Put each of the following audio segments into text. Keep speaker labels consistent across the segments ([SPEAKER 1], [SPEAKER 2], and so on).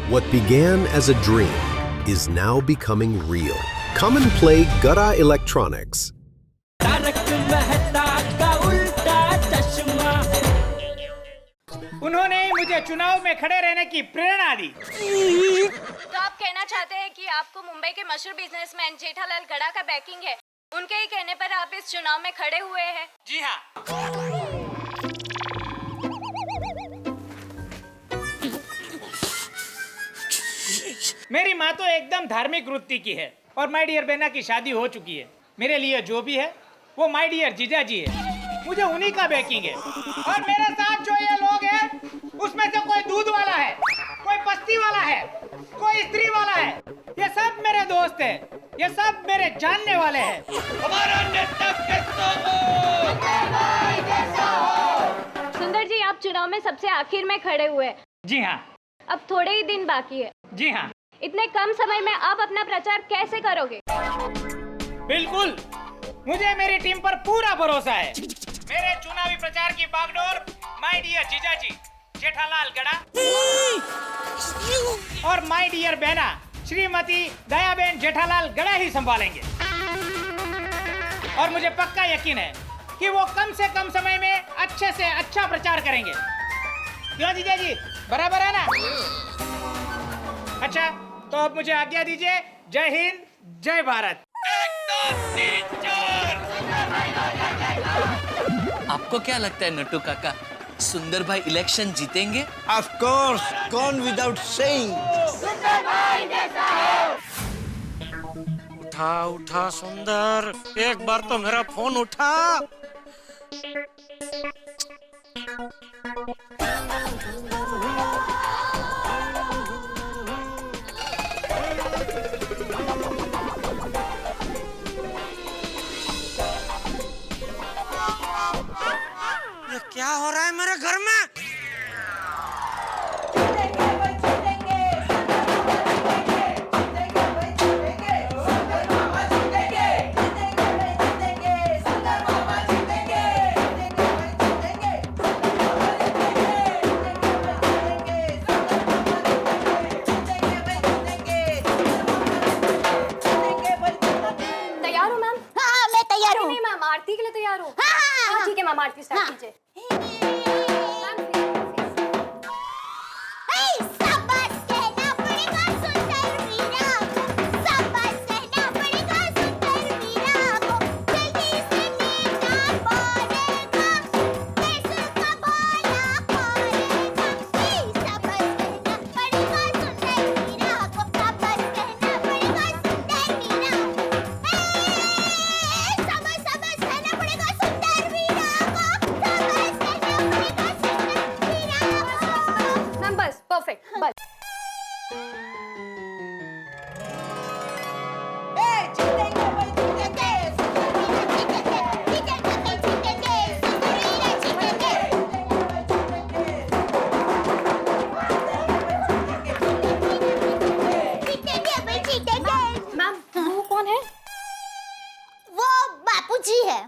[SPEAKER 1] What began as a dream is now becoming real. Come and play Gada Electronics.
[SPEAKER 2] उन्होंने मुझे चुनाव में खड़े रहने की प्रेरणा दी।
[SPEAKER 3] तो आप कहना चाहते हैं कि आपको मुंबई के मशहूर बिजनेसमैन जेठालाल गड़ा का बैकिंग है, उनके ही कहने पर आप इस चुनाव में खड़े हुए हैं?
[SPEAKER 2] जी हाँ। मेरी माँ तो एकदम धार्मिक वृत्ति की है और माय डियर बहना की शादी हो चुकी है। मेरे लिए जो भी है वो माय डियर जीजा जी है, मुझे उन्हीं का बैकिंग है। और मेरे साथ जो ये लोग हैं उसमें से कोई दूध वाला है, कोई बस्ती वाला है, कोई स्त्री वाला है, ये सब मेरे दोस्त हैं, ये सब मेरे जानने वाले हैं। हमारा नेता कैसा हो?
[SPEAKER 3] सुंदर जी, आप चुनाव में सबसे आखिर में खड़े हुए।
[SPEAKER 2] जी हाँ।
[SPEAKER 3] अब थोड़े ही दिन बाकी है।
[SPEAKER 2] जी हाँ।
[SPEAKER 3] इतने कम समय में आप अपना प्रचार कैसे करोगे?
[SPEAKER 2] बिल्कुल, मुझे मेरी टीम पर पूरा भरोसा है। मेरे चुनावी प्रचार की बागडोर माय डियर जीजा जी जेठालाल गड़ा और माय डियर बहना श्रीमती दयाबेन जेठालाल गड़ा ही संभालेंगे। और मुझे पक्का यकीन है कि वो कम से कम समय में अच्छे से अच्छा प्रचार करेंगे। क्यों जीजा जी, बराबर है ना? अच्छा, तो अब मुझे आज्ञा दीजिए। जय हिंद, जय भारत।
[SPEAKER 4] आपको क्या लगता है नट्टू काका, सुंदर भाई इलेक्शन जीतेंगे?
[SPEAKER 5] Of course, gone without saying.
[SPEAKER 6] उठा उठा सुंदर, एक बार तो मेरा फोन उठा। ये क्या हो रहा है मेरे घर में?
[SPEAKER 3] तैयार हो मैम?
[SPEAKER 7] हाँ, मैं तैयार हूँ।
[SPEAKER 3] नहीं मैम, आरती के लिए तैयार हो?
[SPEAKER 7] हाँ,
[SPEAKER 3] ठीक है मैम, आरती स्टार्ट कीजिए।
[SPEAKER 7] शाबाश कहना पड़ेगा सुंदर वीरा को, शाबाश कहना पड़ेगा सुंदर वीरा को, जल्दी से नेता बनेगा, देश का भला करेगा। शाबाश कहना पड़ेगा सुंदर वीरा को, शाबाश कहना पड़ेगा सुंदर वीरा को। शाबाश शाबाश कहना पड़ेगा सुंदर वीरा को, शाबाश कहना पड़ेगा सुंदर वीरा को।
[SPEAKER 3] मैम बस, परफेक्ट, बस। मैम, वो कौन है?
[SPEAKER 7] वो बापूजी है।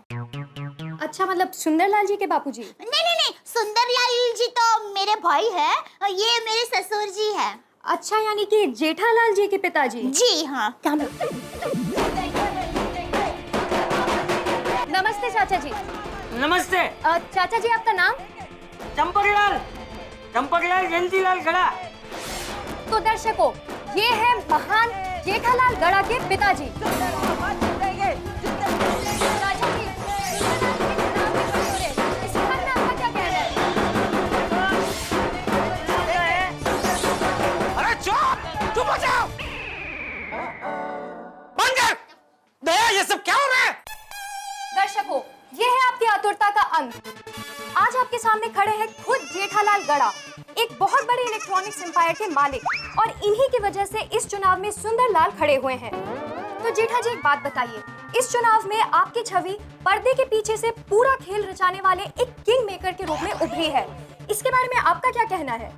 [SPEAKER 3] अच्छा, मतलब सुंदरलाल जी के बापूजी?
[SPEAKER 7] नहीं, सुंदरलाल जी तो मेरे भाई है, ये मेरे ससुर जी है।
[SPEAKER 3] अच्छा, यानी कि जेठालाल जी के पिताजी?
[SPEAKER 7] जी हाँ।
[SPEAKER 3] क्या नमस्ते चाचा जी।
[SPEAKER 2] नमस्ते।
[SPEAKER 3] चाचा जी, आपका नाम?
[SPEAKER 2] चंपकलाल जयंतीलाल गड़ा।
[SPEAKER 3] तो दर्शकों, ये है महान जेठालाल गड़ा के पिताजी। चाचा जी, इस बारे में आपका क्या कहना है?
[SPEAKER 6] अरे चुप हो जाओ। बंद कर। दया, ये सब क्या हो रहा है?
[SPEAKER 3] दर्शकों, ये है आपकी आतुरता का अंत। आज आपके सामने खड़े हैं खुद जेठालाल गड़ा, एक बहुत बड़े इलेक्ट्रॉनिक्स एम्पायर के मालिक, और इन्हीं की वजह से इस चुनाव में सुंदरलाल खड़े हुए हैं। तो जेठा जी, एक बात बताइए, इस चुनाव में आपकी छवि पर्दे के पीछे से पूरा खेल रचाने वाले एक किंग मेकर के रूप में उभरी है। इसके बारे में आपका क्या कहना है?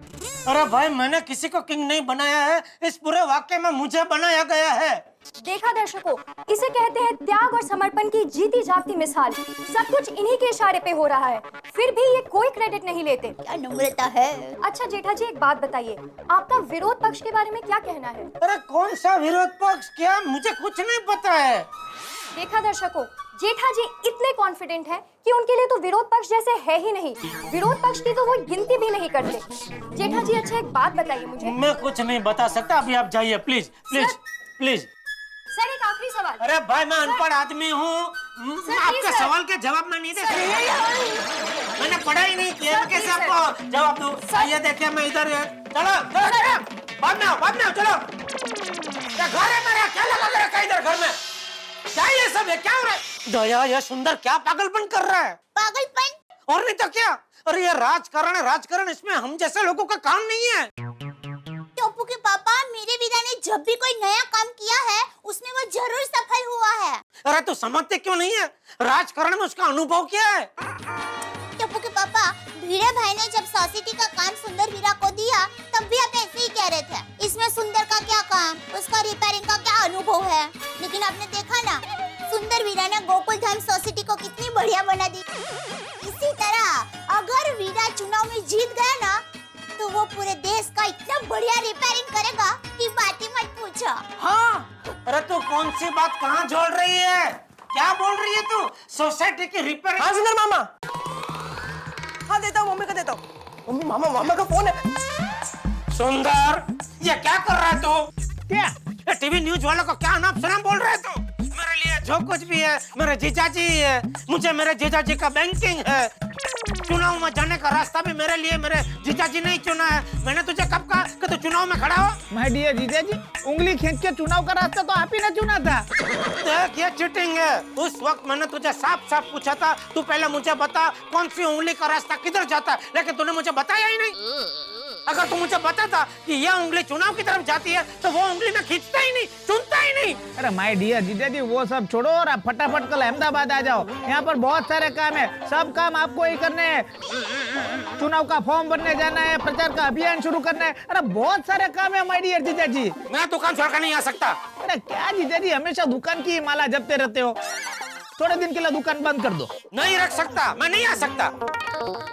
[SPEAKER 6] अरे भाई, मैंने किसी को किंग नहीं बनाया है, इस पूरे वाक्य में मुझे बनाया गया है।
[SPEAKER 3] देखा दर्शकों, इसे कहते हैं त्याग और समर्पण की जीती जागती मिसाल। सब कुछ इन्हीं के इशारे पे हो रहा है, फिर भी ये कोई क्रेडिट नहीं लेते।
[SPEAKER 7] क्या नम्रता है।
[SPEAKER 3] अच्छा जेठा जी, एक बात बताइए, आपका विरोध पक्ष के बारे में क्या कहना है?
[SPEAKER 2] अरे कौन सा विरोध पक्ष? क्या मुझे कुछ नहीं पता है।
[SPEAKER 3] देखा दर्शकों, जेठा जी इतने कॉन्फिडेंट हैं कि उनके लिए तो विरोध पक्ष जैसे है ही नहीं। विरोध पक्ष की तो वो गिनती भी नहीं करते। जेठा जी, अच्छा एक बात बताइए मुझे।
[SPEAKER 2] मैं कुछ नहीं बता सकता, अभी आप जाइए प्लीज प्लीज प्लीज।
[SPEAKER 3] सर एक आखिरी सवाल।
[SPEAKER 2] अरे भाई मैं अनपढ़ आदमी हूँ, आपके
[SPEAKER 3] सर।
[SPEAKER 2] सवाल के जवाब मैं नहीं दे सकता। मैंने पढ़ा ही नहीं किया, कैसे आपको जवाब दूं? आइए देखिए मैं इधर चलो बाद में चलो। क्या घर है मेरा? क्या लगा मेरा का इधर घर में? क्या ये सब है? क्या हो रहा है? दया, ये सुंदर क्या पागलपन कर रहा है?
[SPEAKER 7] पागलपन?
[SPEAKER 2] और नहीं तो क्या? अरे ये राजकारण है, राजकारण, इसमें हम जैसे लोगों का काम नहीं है।
[SPEAKER 7] टप्पू के पापा, मेरे वीरा ने जब भी कोई नया काम किया है उसमें वो जरूर सफल हुआ है।
[SPEAKER 2] अरे तू समझते क्यों नहीं है? राजकारण में उसका अनुभव क्या है?
[SPEAKER 7] टप्पू के पापा, वीरा भाई ने जब सोसाइटी का काम सुंदर वीरा को दिया तब भी आप ऐसे ही कह रहे थे, इसमें सुंदर का क्या काम, उसका रिपेयरिंग का क्या अनुभव है। लेकिन आपने देखा ना, सुंदर वीरा ने गोकुल धाम सोसाइटी को कितनी बढ़िया बना दी। इसी तरह अगर वीरा चुनाव में जीत गया ना तो वो पूरे देश का इतना बढ़िया रिपेयरिंग करेगा कि बात ही मत पूछो।
[SPEAKER 2] हाँ, अरे तू कौन सी बात कहाँ जोड़ रही है? क्या बोल रही है तू? सोसाइटी की रिपेयरिंग?
[SPEAKER 8] हाँ सुंदर मामा, हाँ देता हूँ, मम्मी का देता हूँ। मम्मी मामा का फोन है।
[SPEAKER 2] सुंदर, ये क्या कर रहा है तू? क्या? ये टीवी न्यूज वालों को क्या नाम सुना बोल रहा है तू? मेरे लिए जो कुछ भी है मेरे जीजाजी ही है। मुझे मेरे जीजाजी का बैंकिंग है। चुनाव में जाने का रास्ता भी मेरे लिए मेरे जीजाजी ने ही चुना है। मैंने तुझे कब कहा कि तू चुनाव में खड़ा हो?
[SPEAKER 9] माय डियर जीजाजी, उंगली खींच के चुनाव का रास्ता तो आप ही ने चुना था।
[SPEAKER 2] देख ये चीटिंग है। उस वक्त मैंने तुझे साफ साफ पूछा था, तू पहले मुझे बता कौन सी उंगली का रास्ता किधर जाता है, लेकिन तूने मुझे बताया ही नहीं। अगर तू मुझे बताता कि यह उंगली चुनाव की तरफ जाती है तो वो उंगली मैं खींचता ही नहीं, चुनता ही नहीं।
[SPEAKER 9] अरे माय डियर जीजाजी, वो सब छोड़ो और आप फटाफट कल अहमदाबाद आ जाओ। यहाँ पर बहुत सारे काम है, सब काम आपको ही करने हैं। चुनाव का फॉर्म भरने जाना है, प्रचार का अभियान शुरू करना है। अरे बहुत सारे काम है माय डियर जीजाजी।
[SPEAKER 2] मैं दुकान छोड़कर नहीं आ सकता।
[SPEAKER 9] अरे क्या जीजाजी, हमेशा दुकान की माला जपते रहते हो। थोड़े दिन के लिए दुकान बंद कर दो।
[SPEAKER 2] नहीं रख सकता, मैं नहीं आ सकता।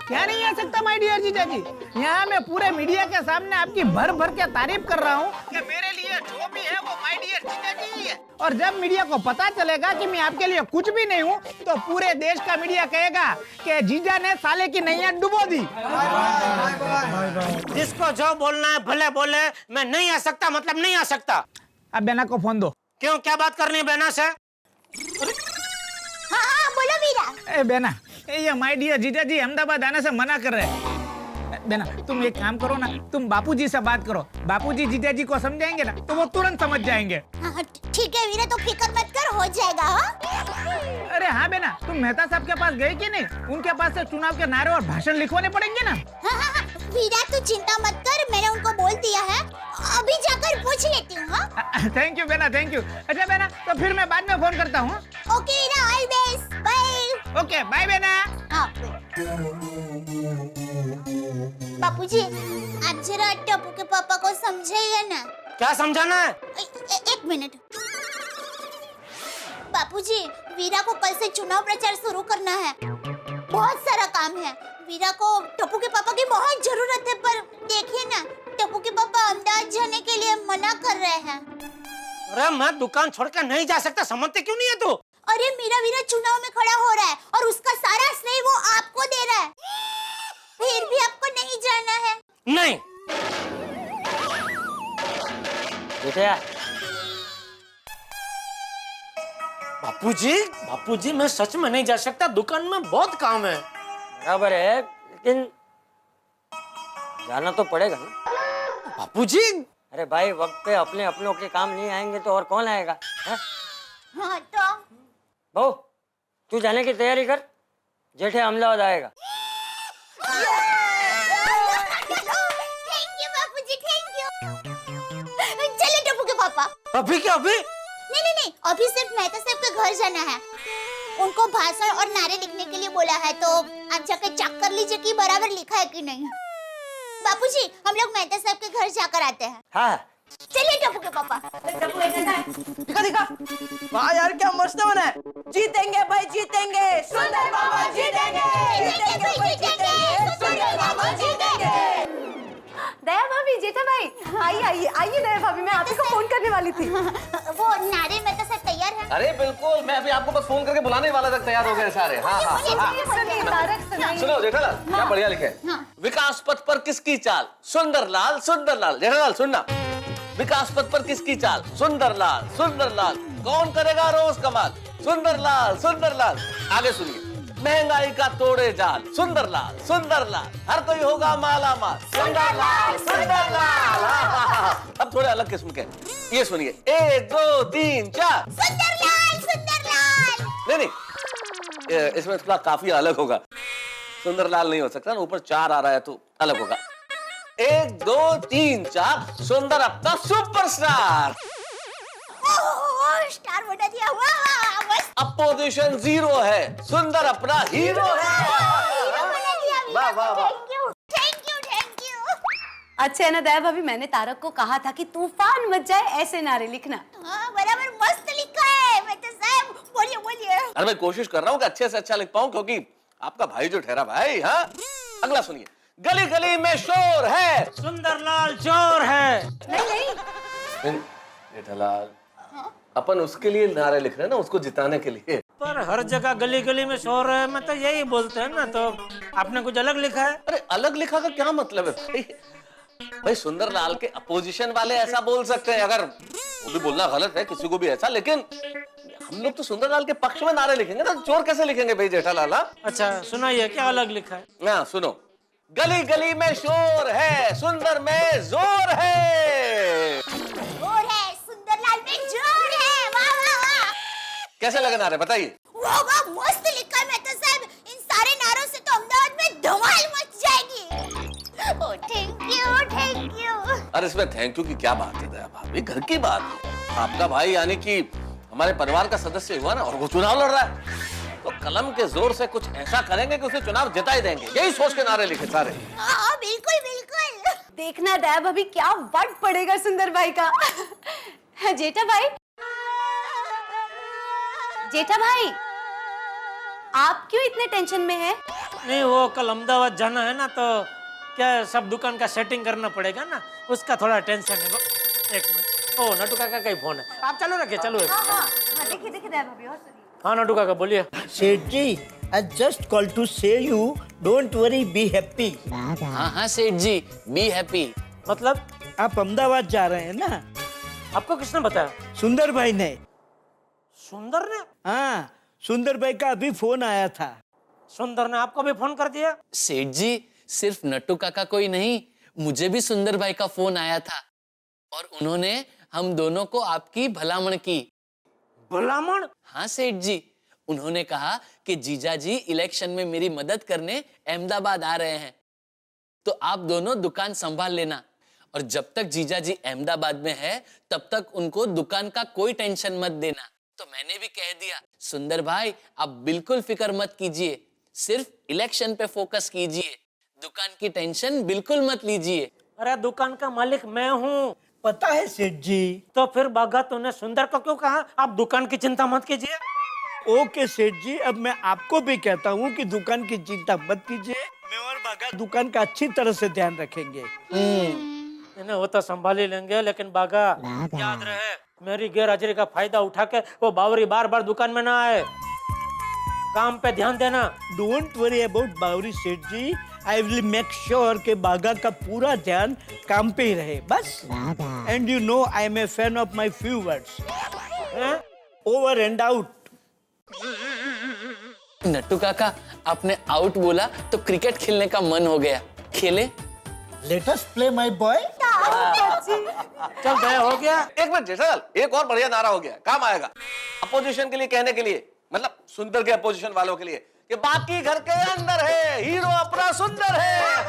[SPEAKER 9] क्या नहीं आ सकता माय डियर जीजाजी? यहाँ मैं पूरे मीडिया के सामने आपकी भर भर के तारीफ कर रहा हूँ कि मेरे लिए जो भी है वो माय डियर जीजाजी ही है। और जब मीडिया को पता चलेगा कि मैं आपके लिए कुछ भी नहीं हूँ तो पूरे देश का मीडिया कहेगा कि जीजा ने साले की नैया डुबो दी।
[SPEAKER 2] जिसको जो बोलना है भले बोले, मैं नहीं आ सकता मतलब नहीं आ सकता।
[SPEAKER 9] अब बेना को फोन दो।
[SPEAKER 2] क्यों, क्या बात करनी है बेना से?
[SPEAKER 7] हाँ हाँ बोलो वीरा।
[SPEAKER 9] ए बेना, ये माय डियर जीजाजी अहमदाबाद आने से मना कर रहे हैं। बेना तुम एक काम करो ना, तुम बापूजी से बात करो। बापूजी जीजाजी को समझाएंगे ना तो वो तुरंत समझ जाएंगे।
[SPEAKER 7] हाँ, ठीक है वीरा, तो फिक्र मत कर, हो जाएगा। हाँ?
[SPEAKER 9] अरे हाँ बेना, तुम मेहता साहब के पास गए कि नहीं? उनके पास से चुनाव के नारे और भाषण लिखवाने पड़ेंगे ना।
[SPEAKER 7] हाँ, वीरा तू चिंता मत कर, मैंने उनको बोल दिया है, अभी जाकर पूछ लेती हूँ। हाँ?
[SPEAKER 9] थैंक यू बेना, थैंक यू। अच्छा बेना, तो फिर मैं बाद में फोन करता हूँ।
[SPEAKER 7] Okay Veera, all best, bye.
[SPEAKER 9] Okay bye बेना।
[SPEAKER 7] हाँ, बापूजी, आप जरा टप्पू के पापा को समझाइए ना।
[SPEAKER 2] क्या समझाना है?
[SPEAKER 7] एक मिनट। बापूजी, वीरा को कल से चुनाव प्रचार शुरू करना है, बहुत सारा काम है। वीरा को टप्पू के पापा की बहुत जरूरत है, पर देखिए ना, टप्पू के पापा अहमदाबाद जाने के लिए मना कर रहे हैं।
[SPEAKER 2] अरे मैं दुकान छोड़कर नहीं जा सकता, समझते क्यों नहीं है तू?
[SPEAKER 7] अरे मेरा वीरा चुनाव में खड़ा हो रहा है और उसका सारा श्रेय वो आपको दे रहा है, फिर भी आपको नहीं जाना है।
[SPEAKER 2] नहीं बेटा। बापूजी मैं सच में नहीं जा सकता, दुकान में बहुत काम है।
[SPEAKER 10] बराबर है, लेकिन जाना तो पड़ेगा ना।
[SPEAKER 2] बापूजी,
[SPEAKER 10] अरे भाई, वक्त पे अपने अपनों के काम नहीं आएंगे तो और कौन आएगा? है?
[SPEAKER 7] हाँ तो
[SPEAKER 10] बहू, तू जाने की तैयारी कर, जेठे अहमदाबाद आएगा।
[SPEAKER 7] Thank you Bapuji, thank you. चले टप्पू के पापा।
[SPEAKER 2] अभी क्या अभी?
[SPEAKER 7] नहीं, अभी सिर्फ मेहता साहब के घर जाना है। उनको भाषण और नारे लिखने के लिए बोला है, तो आप जाकर चेक कर लीजिए कि बराबर लिखा है कि नहीं। बापूजी, हम लोग मेहता साहब के घर जाकर आते हैं।
[SPEAKER 10] हाँ,
[SPEAKER 7] चलिए टप्पू के पापा।
[SPEAKER 8] दिखा दिखा। वाह यार क्या मस्त बना है। जीतेंगे भाई जीतेंगे, सुंदर मामा जीतेंगे, जीतेंगे भाई जीतेंगे, सुंदर मामा जीतेंगे।
[SPEAKER 3] दया भाभी, जेठा भाई, आइए आइए आइए दया भाभी, मैं आप ही को फोन करने वाली थी।
[SPEAKER 7] वो नारे में तो सब तैयार है।
[SPEAKER 11] अरे बिल्कुल, मैं अभी आपको बस फोन करके बुलाने वाला तक तैयार हो गए सारे। हाँ हाँ
[SPEAKER 3] सुनिए तारक, सुनाइए।
[SPEAKER 11] सुनो जेठालाल, क्या बढ़िया लिखे है। विकास पथ पर किसकी चाल? सुंदरलाल सुंदरलाल। जेठालाल सुनना, विकास पथ पर किसकी चाल? सुंदरलाल सुंदरलाल। कौन करेगा रोज कमाल? सुंदरलाल सुंदरलाल। आगे सुनिए, महंगाई का तोड़े जाल। सुंदरलाल सुंदरलाल। हर कोई होगा माला माल। सुंदरलाल सुंदरलाल। अब थोड़े अलग किस्म के, ये सुनिए, 1 2 3 4।
[SPEAKER 7] सुंदरलाल सुंदरलाल।
[SPEAKER 11] नहीं नहीं, इसमें थोड़ा काफी अलग होगा। सुंदरलाल नहीं हो सकता ना, ऊपर 4 आ रहा है तो अलग होगा। 1 2 3 4। सुंदर अपना सुपरस्टार।
[SPEAKER 7] स्टार बना दिया। वाह बस।
[SPEAKER 11] अब पोजीशन 0 है। सुंदर अपना हीरो है। वाह वाह वाह।
[SPEAKER 7] Thank you thank you.
[SPEAKER 3] अच्छा है ना दया भाभी, मैंने तारक को कहा था कि तूफान मच जाए ऐसे नारे लिखना।
[SPEAKER 7] हाँ बराबर मस्त लिखा है। मैं तो साहब बोलिए बोलिए।
[SPEAKER 11] अरे मैं कोशिश कर रहा हूँ कि अच्छे से अच्छा लिख पाऊँ, क्योंकि आपका भाई जो ठहरा भाई। हाँ, अगला सुनिए, गली गली में शोर है।
[SPEAKER 6] सुंदरलाल चोर है।
[SPEAKER 3] नहीं
[SPEAKER 11] जेठालाल, अपन उसके लिए नारे लिख रहे हैं ना, उसको जिताने के लिए।
[SPEAKER 6] पर हर जगह गली गली में शोर है, मैं तो यही बोलते हैं ना, तो आपने कुछ अलग लिखा है।
[SPEAKER 11] अरे अलग लिखा का क्या मतलब है भाई? भाई सुंदरलाल के अपोजिशन वाले ऐसा बोल सकते हैं, अगर वो भी बोलना गलत है किसी को भी ऐसा, लेकिन हम लोग तो सुंदरलाल के पक्ष में नारे लिखेंगे ना, चोर कैसे लिखेंगे भाई जेठालाल?
[SPEAKER 6] अच्छा सुनाइए, क्या अलग लिखा है?
[SPEAKER 11] हाँ सुनो, गली गली में शोर है, सुंदर में जोर है।
[SPEAKER 7] जोर है, सुंदरलाल में जोर है। वाह वाह वाह।
[SPEAKER 11] कैसे लगे नारे बताइए?
[SPEAKER 7] वाह वाह मस्त लिखा है। मैं तो साहब इन सारे नारों से तो अहमदाबाद में धमाल मच जाएगी। Oh thank you.
[SPEAKER 11] अरे इसमें थैंक यू की क्या बात है दया भाभी, घर की बात है। आपका भाई यानी कि हमारे परिवार का सदस्य हुआ ना, और वो चुनाव लड़ रहा है, तो कलम के जोर से कुछ ऐसा करेंगे कि उसे चुनाव जिता ही देंगे। यही सोच के नारे लिखे सारे।
[SPEAKER 7] हाँ बिल्कुल बिल्कुल।
[SPEAKER 3] देखना दया भाभी क्या वट पड़ेगा सुंदर भाई का। जेठा भाई, जेठा भाई, आप क्यों इतने टेंशन में हैं?
[SPEAKER 6] नहीं, वो कल अहमदाबाद जाना है ना, तो क्या सब दुकान का सेटिंग करना पड़ेगा ना, उसका थोड़ा टेंशन है। एक मिनट, ओ नटू काका का ही फोन है, आप चालू रखिए। चालू रखिए।
[SPEAKER 3] हाँ देखिए देखिए दया भाभी, और सुनिए।
[SPEAKER 6] हाँ नटू काका बोलिए।
[SPEAKER 5] सेठ जी, I just called to say you don't worry, be happy.
[SPEAKER 4] हाँ हाँ सेठ जी, बी हैप्पी।
[SPEAKER 6] मतलब
[SPEAKER 5] आप अहमदाबाद जा रहे हैं ना?
[SPEAKER 6] आपको किसने बताया?
[SPEAKER 5] सुंदर भाई ने।
[SPEAKER 6] सुंदर ने?
[SPEAKER 5] हाँ, सुंदर भाई का अभी फोन आया था।
[SPEAKER 6] सुंदर ने आपको भी फोन कर दिया?
[SPEAKER 4] सेठ जी, सिर्फ नट्टू काका को ही नहीं, मुझे भी सुंदर भाई का फोन आया था, और उन्होंने हम दोनों को आपकी भलामण की।
[SPEAKER 6] भलामण?
[SPEAKER 4] हाँ सेठ जी, उन्होंने कहा कि जीजा जी इलेक्शन में मेरी मदद करने अहमदाबाद आ रहे हैं, तो आप दोनों दुकान संभाल लेना, और जब तक जीजा जी अहमदाबाद में है तब तक उनको दुकान का कोई टेंशन मत देना। तो मैंने भी कह दिया, सुंदर भाई आप बिल्कुल फिक्र मत कीजिए, सिर्फ इलेक्शन पे फोकस कीजिए, दुकान की टेंशन बिल्कुल मत लीजिए।
[SPEAKER 6] अरे दुकान का मालिक मैं हूँ।
[SPEAKER 5] पता है सेठ जी।
[SPEAKER 6] तो फिर बागा तूने सुंदर को क्यों कहा आप दुकान की चिंता मत कीजिए?
[SPEAKER 5] ओके सेठ जी, अब मैं आपको भी कहता हूँ कि दुकान की चिंता मत कीजिए, मैं और बागा दुकान का अच्छी तरह से ध्यान रखेंगे।
[SPEAKER 6] वो तो संभाल ही लेंगे, लेकिन बागा याद रहे, मेरी गैर हाजिरी का फायदा उठा के वो बावरी बार बार दुकान में ना आए। काम पे ध्यान देना।
[SPEAKER 5] डोंट वरी अबाउट बावरी सेठ जी, आई विल मेक श्योर कि बागा का पूरा ध्यान काम पे ही रहे, बस। And you know I am a fan of my few words, over and out.
[SPEAKER 4] Nattu Kaka, आपने आउट बोला तो क्रिकेट खेलने का मन हो गया, खेले?
[SPEAKER 5] Let us play my boy.
[SPEAKER 6] चल गया, हो गया।
[SPEAKER 11] एक मिनट जेठालाल, एक और बढ़िया नारा हो गया, काम आएगा। अपोजिशन के लिए कहने के लिए, मतलब सुंदर के अपोजिशन वालों के लिए, कि बाकी घर के अंदर है, हीरो अपना सुंदर है।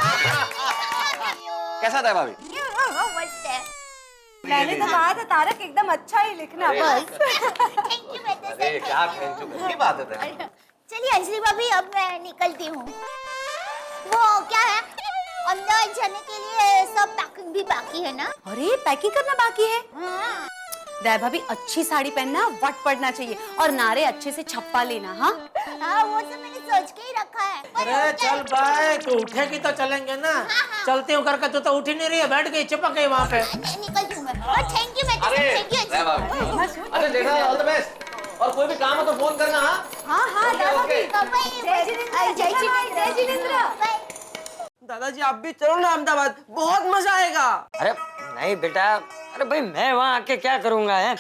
[SPEAKER 11] कैसा था भाभी?
[SPEAKER 7] मस्त है।
[SPEAKER 3] मैंने तो कहा था तारक एकदम अच्छा ही लिखना, बस।
[SPEAKER 7] थैंक यू बेटा।
[SPEAKER 11] अरे क्या थैंक यू की बात है।
[SPEAKER 7] चलिए अंजलि भाभी, अब मैं निकलती हूँ। वो क्या है, अहमदाबाद जाने के लिए सब पैकिंग भी बाकी है ना?
[SPEAKER 3] अरे पैकिंग करना बाकी है?
[SPEAKER 7] हाँ।
[SPEAKER 3] दया भाभी अच्छी साड़ी पहनना, वट पड़ना चाहिए और नारे अच्छे से छप्पा लेना। हाँ
[SPEAKER 7] हाँ, वो सब मैंने सोच के ही रखा है।
[SPEAKER 6] अरे चल भाई, तू उठेगी तो चलेंगे ना। चलती हूँ करके तू तो उठ ही नहीं रही है, बैठ गई चिपक गई वहाँ पे।
[SPEAKER 7] निकल दूँ मैं। और थैंक यू मैडम,
[SPEAKER 11] अरे
[SPEAKER 7] थैंक यू।
[SPEAKER 11] अरे जेठालाल, ऑल द बेस्ट। और कोई भी काम हो तो फोन करना। हाँ
[SPEAKER 3] हाँ दया भाभी।
[SPEAKER 7] जय जिनेंद्र,
[SPEAKER 3] जय जिनेंद्र।
[SPEAKER 8] दादाजी आप भी चलो ना अहमदाबाद, बहुत मजा आएगा।
[SPEAKER 10] अरे नहीं बेटा, अरे भाई मैं वहाँ आके क्या करूँगा है?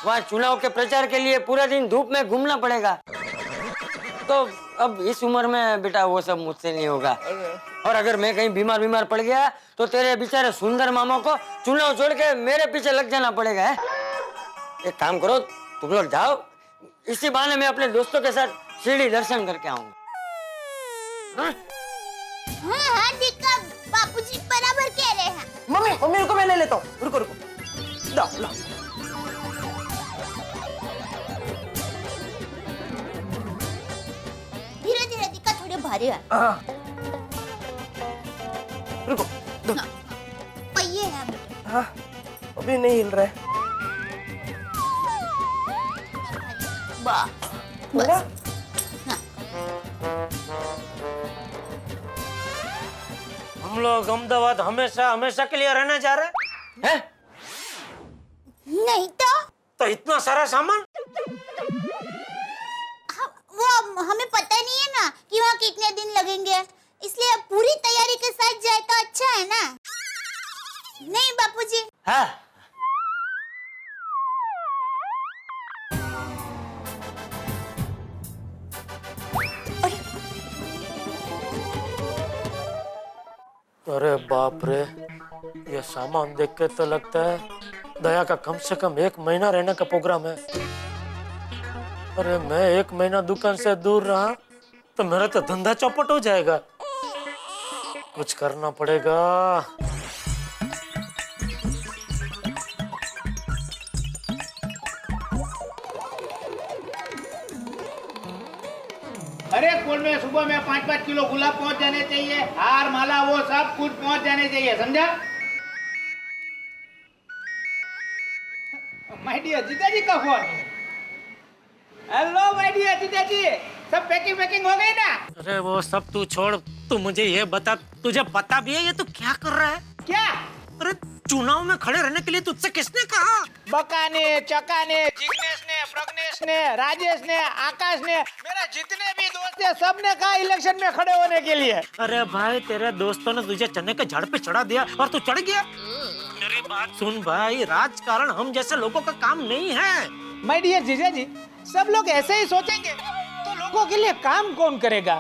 [SPEAKER 10] वहाँ चुनाव के प्रचार के लिए पूरा दिन धूप में घूमना पड़ेगा। तो अब इस उम्र में बेटा वो सब मुझसे नहीं होगा। और अगर मैं कहीं बीमार पड़ गया तो तेरे बेचारे सुंदर मामा को चुनाव छोड़ के मेरे पीछे लग जाना पड़ेगा है? एक काम करो, तुम लोग जाओ, इसी बहाने मैं अपने दोस्तों के साथ शिरडी दर्शन करके आऊंगा।
[SPEAKER 7] हाँ, दीका बापूजी बराबर कह रहे हैं।
[SPEAKER 8] मम्मी को मैं ले लेता हूँ। रुको लो।
[SPEAKER 7] धीरे धीरे दीका, थोड़े भारी है।
[SPEAKER 8] रुको दो।
[SPEAKER 7] पहिए है बेटे।
[SPEAKER 8] हाँ, अभी नहीं हिल रहा है।
[SPEAKER 7] बस।
[SPEAKER 6] हम लोग अहमदाबाद हमेशा के लिए रहने जा रहे हैं?
[SPEAKER 7] नहीं
[SPEAKER 6] तो इतना सारा सामान?
[SPEAKER 7] वो हमें पता नहीं है ना कि वहाँ कितने दिन लगेंगे, इसलिए पूरी तैयारी के साथ जाए तो अच्छा है ना? नहीं बापूजी?
[SPEAKER 10] हाँ।
[SPEAKER 6] अरे बाप रे, ये सामान देख के तो लगता है दया का कम से कम 1 महीना रहने का प्रोग्राम है। अरे मैं 1 महीना दुकान से दूर रहा तो मेरा तो धंधा चौपट हो जाएगा। कुछ करना पड़ेगा।
[SPEAKER 2] अरे कुल में सुबह में 5-5 किलो गुलाब पहुंच जाने चाहिए, हार माला वो सब कुछ पहुंच जाने चाहिए, समझा? माय डियर जीजा जी का फोन। हेलो माय डियर जीजा जी, सब पैकिंग हो गई ना?
[SPEAKER 6] अरे वो सब तू छोड़, तू मुझे ये बता, तुझे पता भी है ये तू क्या कर रहा है?
[SPEAKER 2] क्या?
[SPEAKER 6] अरे चुनाव में खड़े रहने के लिए तुझसे किसने कहा?
[SPEAKER 2] बकाने, चकाने, जिग्नेश ने, प्रग्नेश ने, राजेश ने, आकाश ने, मेरा जितने भी दोस्त है सब ने कहा इलेक्शन में खड़े होने के लिए।
[SPEAKER 6] अरे भाई, तेरे दोस्तों ने तुझे चने के झाड़ पे चढ़ा दिया और तू चढ़ गया। मेरी बात सुन भाई, राजकारण हम जैसे लोगों का काम नहीं है।
[SPEAKER 2] माय डियर जीजा जी, सब लोग ऐसे ही सोचेंगे तो लोगों के लिए काम कौन करेगा?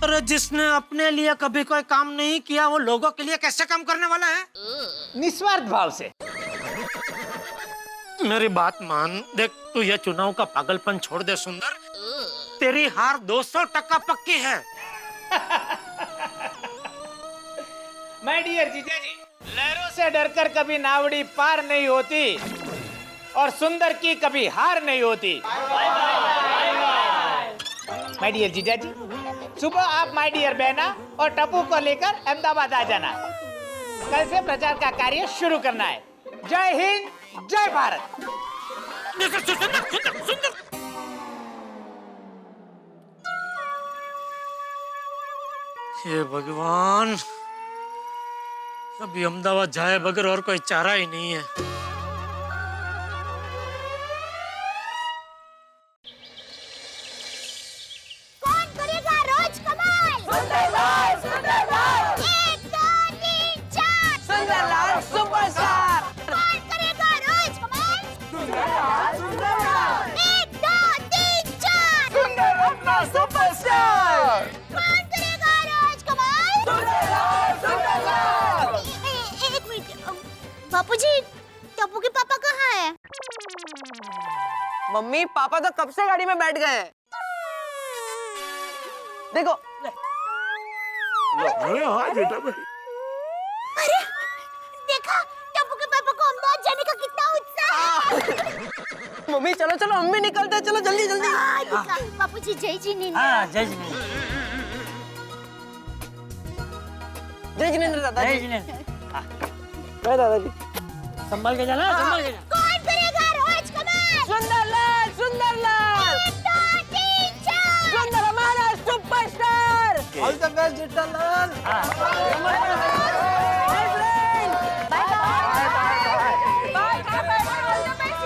[SPEAKER 6] अरे जिसने अपने लिए कभी कोई काम नहीं किया वो लोगों के लिए कैसे काम करने वाला है?
[SPEAKER 2] निस्वार्थ भाव से।
[SPEAKER 6] मेरी बात मान, देख तू ये चुनाव का पागलपन छोड़ दे सुंदर, तेरी हार 200% पक्की है।
[SPEAKER 2] माय डियर जीजा जी, लहरों से डरकर कभी नावड़ी पार नहीं होती और सुंदर की कभी हार नहीं होती। माय डियर जीजा जी, सुबह आप माय डियर बहना और टप्पू को लेकर अहमदाबाद आ जाना। कल से प्रचार का कार्य शुरू करना है। जय हिंद, जय भारत।
[SPEAKER 6] हे भगवान, अभी अहमदाबाद जाए बगैर और कोई चारा ही नहीं है।
[SPEAKER 7] कौन करेगा रोज कमाल? सुंदरलाल, सुंदरलाल। 1, 2, 3, 4।
[SPEAKER 8] सुंदरलाल सुपरस्टार।
[SPEAKER 7] कौन करेगा रोज कमाल?
[SPEAKER 8] सुंदरलाल, सुंदरलाल।
[SPEAKER 7] 1, 2, 3, 4।
[SPEAKER 8] सुंदरलाल सुपरस्टार।
[SPEAKER 7] कौन करेगा रोज कमाल?
[SPEAKER 8] सुंदरलाल, सुंदरलाल।
[SPEAKER 7] एक मिनट, बापूजी, टप्पू के पापा कहाँ है?
[SPEAKER 8] मम्मी पापा तो कब से गाड़ी में बैठ गए हैं। देखो
[SPEAKER 7] अरे देखा, टप्पू के पापा को अहमदाबाद जाने का कितना उत्साह है।
[SPEAKER 8] मम्मी चलो चलो हम भी निकलते हैं, चलो जल्दी जल्दी।
[SPEAKER 7] बापूजी जय जी ने।
[SPEAKER 10] हाँ जय जी।
[SPEAKER 8] जय जिनेंद्र दादाजी।
[SPEAKER 6] जय जिनेंद्र। जय दादाजी। संभाल के जाना, संभाल के जाना।
[SPEAKER 7] कौन करेगा रोज कमाल?
[SPEAKER 8] सुंदरलाल, सुंदरलाल।
[SPEAKER 7] 1 2 3 4
[SPEAKER 8] सुंदर हमारा superstar. All the best Jethalal. Bye friend.
[SPEAKER 3] Bye bye.
[SPEAKER 8] Bye bye. All the best.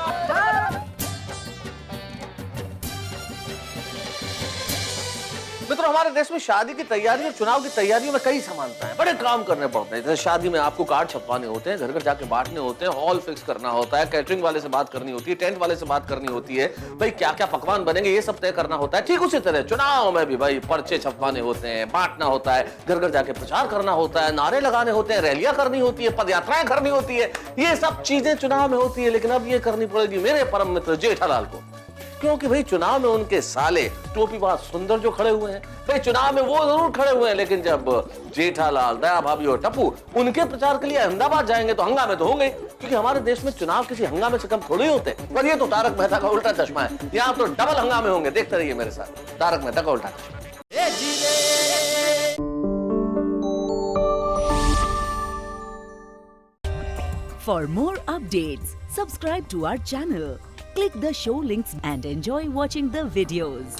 [SPEAKER 11] मित्रों, हमारे देश में शादी की तैयारी और चुनाव की तैयारियों में कई समानताएं, बड़े काम करने पड़ते हैं। जैसे शादी में आपको कार्ड छपवाने होते हैं, घर घर जाके बांटने होते हैं, हॉल फिक्स करना होता है, कैटरिंग वाले से बात करनी होती है, टेंट वाले से बात करनी होती है, भाई क्या क्या पकवान बनेंगे ये सब तय करना होता है। ठीक उसी तरह चुनाव में भी भाई पर्चे छपवाने होते हैं, बांटना होता है, घर घर जाके प्रचार करना होता है, नारे लगाने होते हैं, रैलियां करनी होती है, पद यात्राएं करनी होती है। ये सब चीजें चुनाव में होती है, लेकिन अब ये करनी पड़ेगी मेरे परम मित्र जेठालाल को, क्योंकि भाई चुनाव में उनके साले टोपी बहुत सुंदर जो खड़े हुए हैं, भाई चुनाव में वो जरूर खड़े हुए हैं, लेकिन जब जेठालाल, दया भाभी और टप्पू उनके प्रचार के लिए अहमदाबाद जाएंगे तो हंगामे तो होंगे, क्योंकि हमारे देश में चुनाव किसी हंगामे से कम थोड़ी होते। पर ये तो तारक मेहता का उल्टा चश्मा है, यहाँ तो डबल हंगामे होंगे। देखते रहिए मेरे साथ तारक मेहता का उल्टा चश्मा।
[SPEAKER 12] For more updates, subscribe to our channel, click the show links and enjoy watching the videos.